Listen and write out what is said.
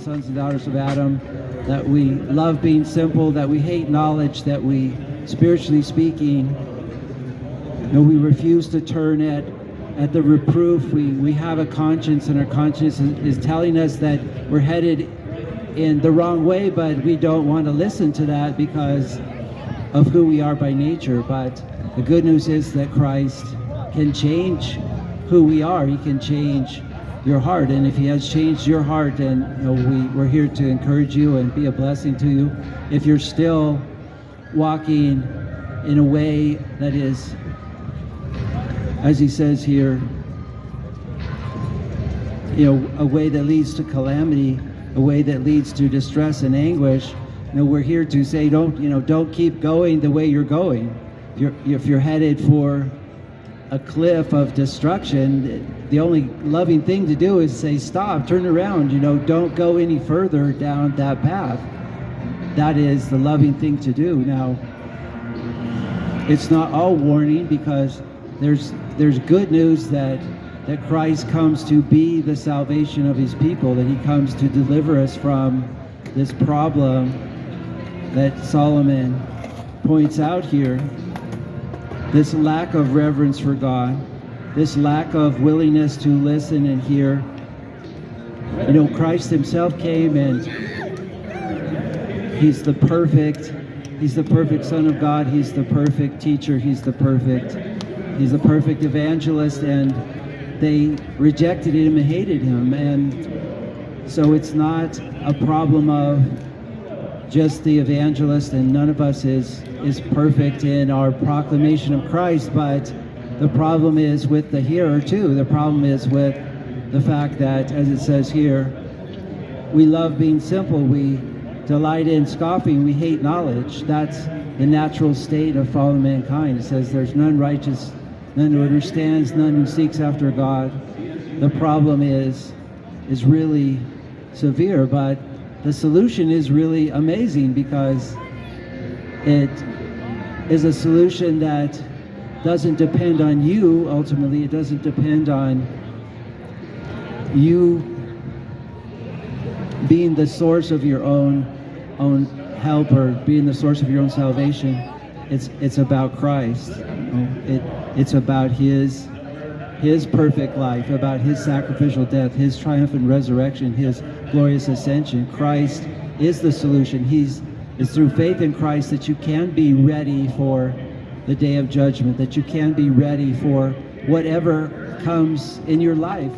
sons and daughters of Adam, that we love being simple, that we hate knowledge, that we, spiritually speaking, we refuse to turn at the reproof. We have a conscience, and our conscience is telling us that we're headed in the wrong way, but we don't want to listen to that because of who we are by nature. But the good news is that Christ can change who we are. He can change your heart, and if he has changed your heart, then we're here to encourage you and be a blessing to you. If you're still walking in a way that is, as he says here, a way that leads to calamity, a way that leads to distress and anguish, we're here to say, don't keep going the way you're going. If you're headed for a cliff of destruction, the only loving thing to do is say, stop, turn around, don't go any further down that path. That is the loving thing to do. Now, it's not all warning, because there's good news that Christ comes to be the salvation of his people, that he comes to deliver us from this problem that Solomon points out here. This lack of reverence for God, this lack of willingness to listen and hear. Christ himself came, and he's the perfect Son of God. He's the perfect teacher. He's the perfect evangelist, and they rejected him and hated him. And so it's not a problem of just the evangelist, and none of us is perfect in our proclamation of Christ, but the problem is with the hearer too. The problem is with the fact that, as it says here, we love being simple, we delight in scoffing, we hate knowledge. That's the natural state of fallen mankind. It says there's none righteous, none who understands, none who seeks after God. The problem is really severe, but the solution is really amazing, because it is a solution that doesn't depend on you. Ultimately, it doesn't depend on you being the source of your own help, or being the source of your own salvation. It's about Christ. It's about his perfect life, about his sacrificial death, his triumphant resurrection, his glorious ascension. Christ is the solution. It's through faith in Christ that you can be ready for the day of judgment, that you can be ready for whatever comes in your life.